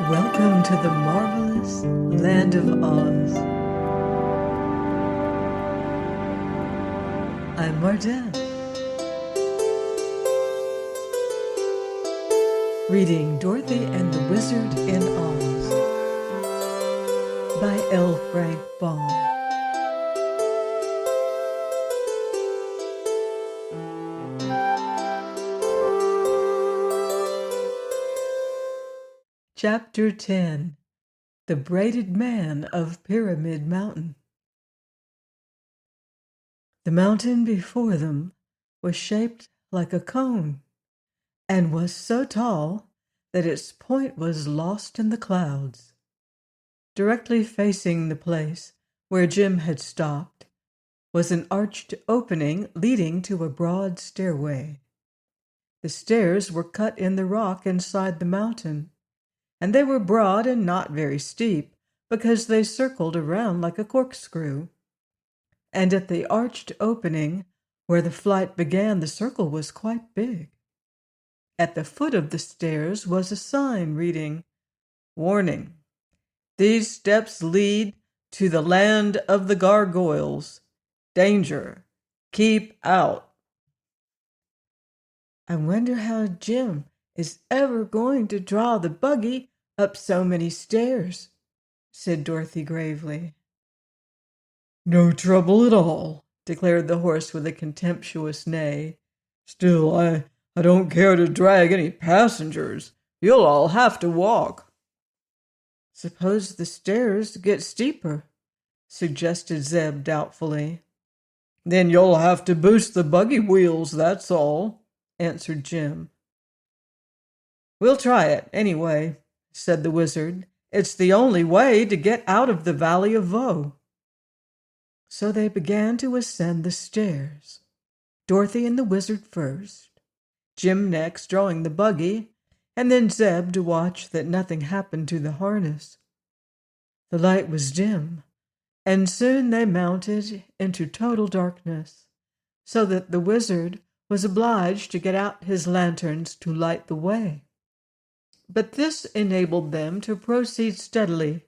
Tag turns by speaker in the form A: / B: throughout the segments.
A: Welcome to the marvelous land of Oz. I'm Mardell, reading Dorothy and the Wizard in Oz by L. Frank Baum. Chapter 10. The Braided Man of Pyramid Mountain. The mountain before them was shaped like a cone and was so tall that its point was lost in the clouds. Directly facing the place where Jim had stopped was an arched opening leading to a broad stairway. The stairs were cut in the rock inside the mountain, and they were broad and not very steep because they circled around like a corkscrew. And at the arched opening where the flight began, the circle was quite big. At the foot of the stairs was a sign reading, "Warning, these steps lead to the land of the gargoyles. Danger, keep out." I wonder how Jim is ever going to draw the buggy up so many stairs, said Dorothy gravely. "No trouble at all," declared the horse with a contemptuous neigh. "Still, I don't care to drag any passengers. You'll all have to walk." "Suppose the stairs get steeper," suggested Zeb doubtfully. "Then you'll have to boost the buggy wheels, that's all," answered Jim. "We'll try it, anyway," said the wizard. "It's the only way to get out of the Valley of Voe." So they began to ascend the stairs, Dorothy and the wizard first, Jim next drawing the buggy, and then Zeb to watch that nothing happened to the harness. The light was dim, and soon they mounted into total darkness, so that the wizard was obliged to get out his lanterns to light the way. But this enabled them to proceed steadily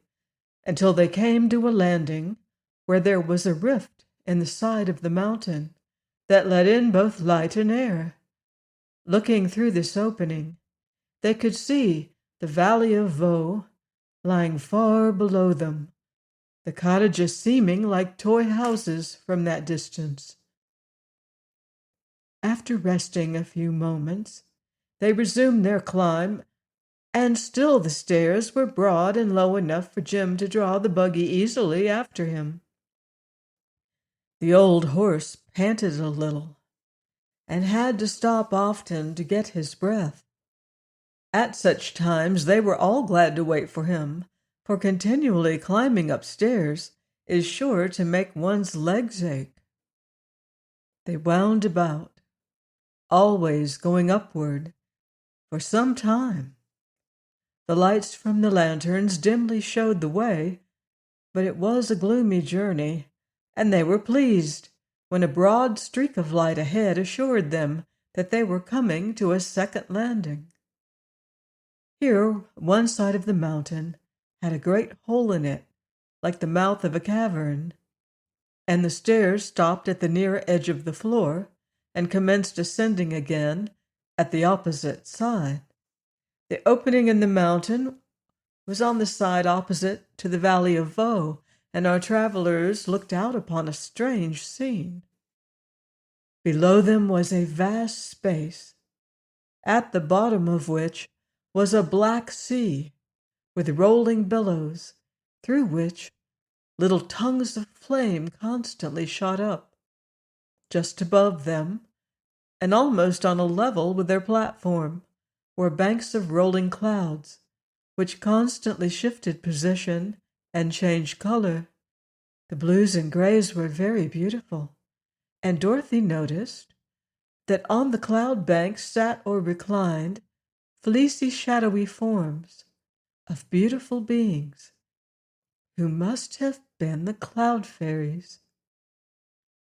A: until they came to a landing where there was a rift in the side of the mountain that let in both light and air. Looking through this opening, they could see the Valley of Voe lying far below them, the cottages seeming like toy houses from that distance. After resting a few moments, they resumed their climb, and still the stairs were broad and low enough for Jim to draw the buggy easily after him. The old horse panted a little and had to stop often to get his breath. At such times they were all glad to wait for him, for continually climbing upstairs is sure to make one's legs ache. They wound about, always going upward, for some time. The lights from the lanterns dimly showed the way, but it was a gloomy journey, and they were pleased when a broad streak of light ahead assured them that they were coming to a second landing. Here, one side of the mountain had a great hole in it, like the mouth of a cavern, and the stairs stopped at the near edge of the floor and commenced ascending again at the opposite side. The opening in the mountain was on the side opposite to the Valley of Voe, and our travelers looked out upon a strange scene. Below them was a vast space, at the bottom of which was a black sea with rolling billows, through which little tongues of flame constantly shot up. Just above them, and almost on a level with their platform, were banks of rolling clouds, which constantly shifted position and changed color. The blues and grays were very beautiful, and Dorothy noticed that on the cloud banks sat or reclined fleecy, shadowy forms of beautiful beings who must have been the cloud fairies.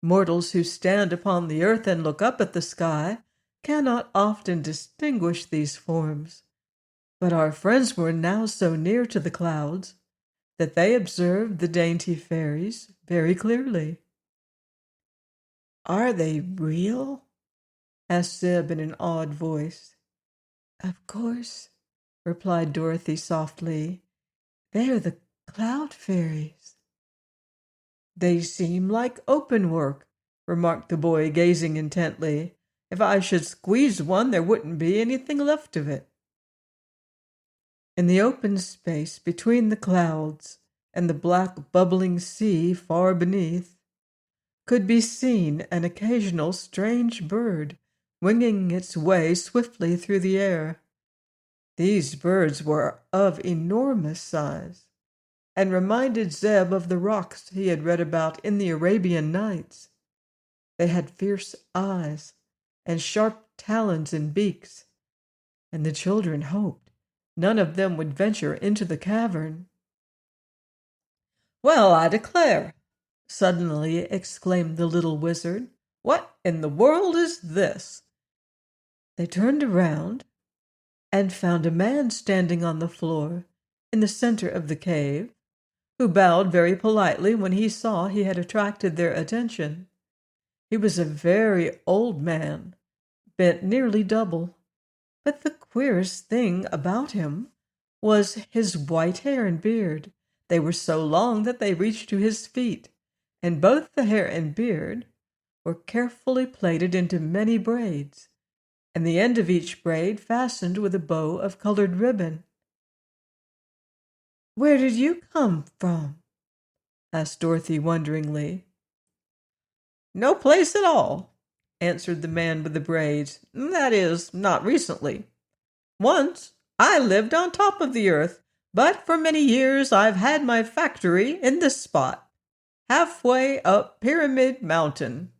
A: Mortals who stand upon the earth and look up at the sky cannot often distinguish these forms, But our friends were now so near to the clouds that they observed the dainty fairies very clearly. "Are they real?" asked Zeb in an awed voice. "Of course," replied Dorothy softly. "They're the cloud fairies." "They seem like open work," remarked the boy, gazing intently. "If I should squeeze one, there wouldn't be anything left of it." In the open space between the clouds and the black bubbling sea far beneath could be seen an occasional strange bird winging its way swiftly through the air. These birds were of enormous size and reminded Zeb of the rocks he had read about in the Arabian Nights. They had fierce eyes and sharp talons and beaks, and the children hoped none of them would venture into the cavern. "Well, I declare!" suddenly exclaimed the little wizard. "What in the world is this?" They turned around and found a man standing on the floor in the center of the cave, who bowed very politely when he saw he had attracted their attention. He was a very old man, bent nearly double, but the queerest thing about him was his white hair and beard. They were so long that they reached to his feet, and both the hair and beard were carefully plaited into many braids, and the end of each braid fastened with a bow of colored ribbon. "Where did you come from?" asked Dorothy wonderingly. "No place at all," answered the man with the braids. "That is, not recently. Once I lived on top of the earth, but for many years I've had my factory in this spot, halfway up Pyramid Mountain."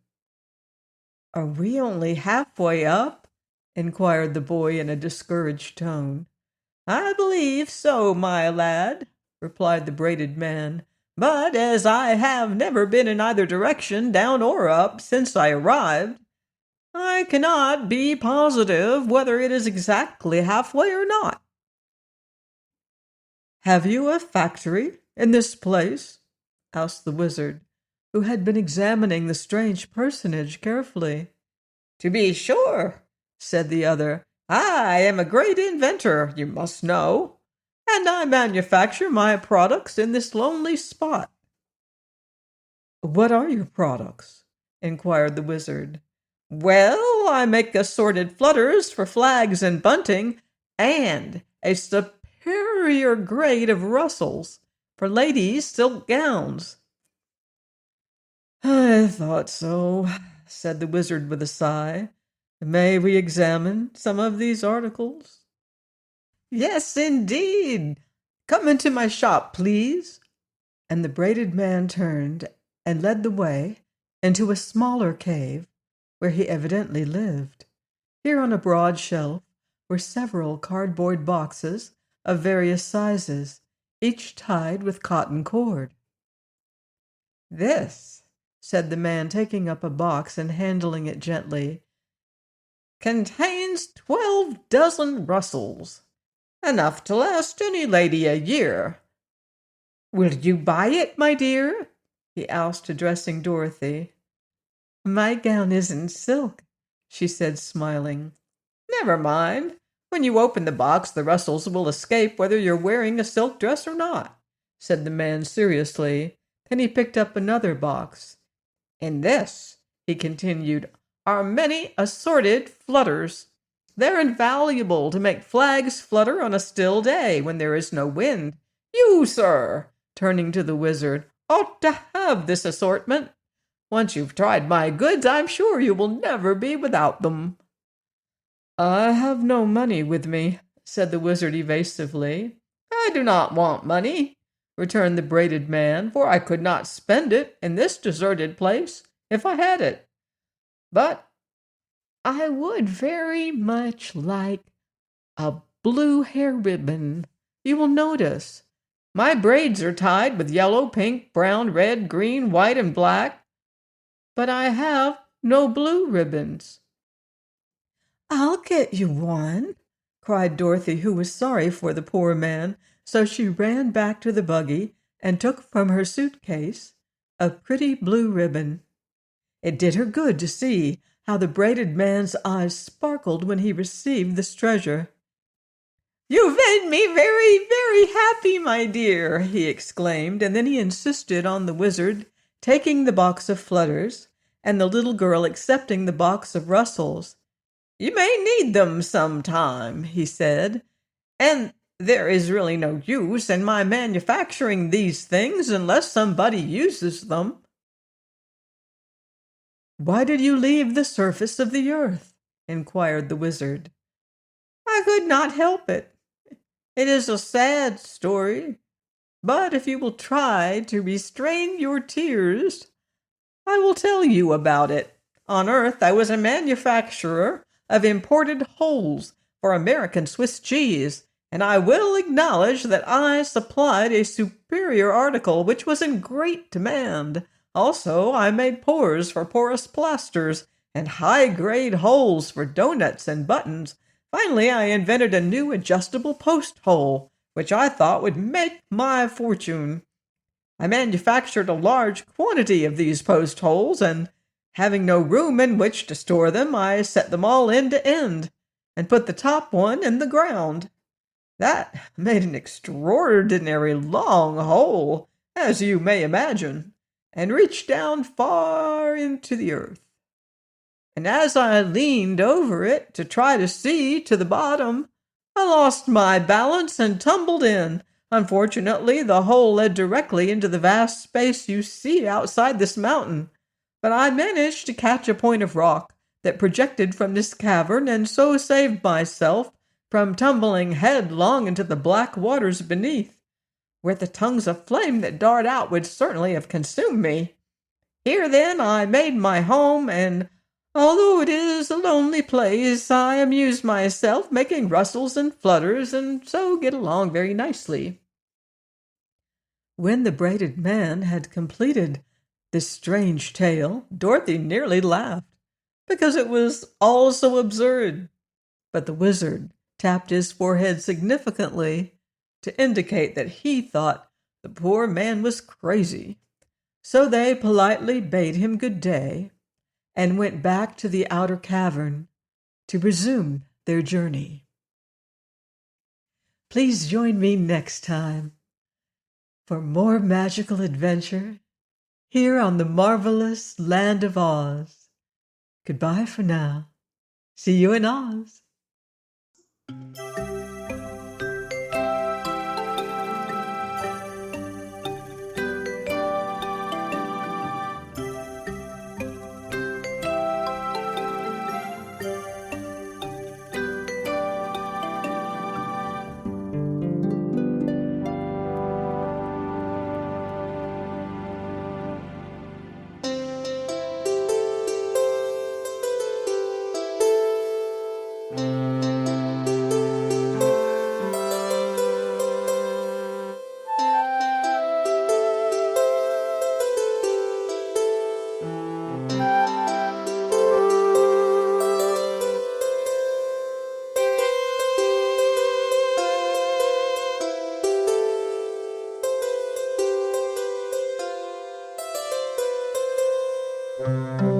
A: "Are we only halfway up?" inquired the boy in a discouraged tone. "I believe so, my lad," replied the braided man. "But as I have never been in either direction, down or up, since I arrived, I cannot be positive whether it is exactly halfway or not." "Have you a factory in this place?" asked the wizard, who had been examining the strange personage carefully. "To be sure," said the other. "I am a great inventor, you must know, and I manufacture my products in this lonely spot." "What are your products?" inquired the wizard. "Well, I make assorted flutters for flags and bunting, and a superior grade of rustles for ladies' silk gowns." "I thought so," said the wizard with a sigh. "May we examine some of these articles?" "Yes, indeed. Come into my shop, please." And the braided man turned and led the way into a smaller cave where he evidently lived. Here on a broad shelf were several cardboard boxes of various sizes, each tied with cotton cord. "This," said the man, taking up a box and handling it gently, "contains 12 dozen rustles, enough to last any lady a year. Will you buy it, my dear?" he asked, addressing Dorothy. "My gown isn't silk," she said, smiling. "Never mind. When you open the box, the rustles will escape whether you're wearing a silk dress or not," said the man seriously. Then he picked up another box. "In this," he continued, "are many assorted flutters. They're invaluable to make flags flutter on a still day when there is no wind. You, sir," turning to the wizard, "ought to have this assortment. Once you've tried my goods, I'm sure you will never be without them." "I have no money with me," said the wizard evasively. "I do not want money," returned the braided man, "for I could not spend it in this deserted place if I had it. But I would very much like a blue hair ribbon. You will notice my braids are tied with yellow, pink, brown, red, green, white, and black, but I have no blue ribbons." "I'll get you one," cried Dorothy, who was sorry for the poor man, so she ran back to the buggy and took from her suitcase a pretty blue ribbon. It did her good to see how the braided man's eyes sparkled when he received this treasure. "You've made me very, very happy, my dear," he exclaimed, and then he insisted on the wizard taking the box of flutters and the little girl accepting the box of rustles. "You may need them sometime," he said, "and there is really no use in my manufacturing these things unless somebody uses them." "Why did you leave the surface of the earth?" inquired the wizard. "I could not help it. It is a sad story, but if you will try to restrain your tears, I will tell you about it. On Earth, I was a manufacturer of imported holes for American Swiss cheese, and I will acknowledge that I supplied a superior article which was in great demand. Also, I made pores for porous plasters and high-grade holes for donuts and buttons. Finally, I invented a new adjustable post hole, which I thought would make my fortune. I manufactured a large quantity of these post holes, and having no room in which to store them, I set them all end to end, and put the top one in the ground. That made an extraordinary long hole, as you may imagine, and reached down far into the earth. And as I leaned over it to try to see to the bottom, I lost my balance and tumbled in. Unfortunately, the hole led directly into the vast space you see outside this mountain, but I managed to catch a point of rock that projected from this cavern and so saved myself from tumbling headlong into the black waters beneath, where the tongues of flame that dart out would certainly have consumed me. Here, then, I made my home, and although it is a lonely place, I amuse myself making rustles and flutters, and so get along very nicely." When the braided man had completed this strange tale, Dorothy nearly laughed, because it was all so absurd. But the wizard tapped his forehead significantly to indicate that he thought the poor man was crazy. So they politely bade him good day and went back to the outer cavern to resume their journey. Please join me next time for more magical adventure here on the marvelous land of Oz. Goodbye for now. See you in Oz. Thank you.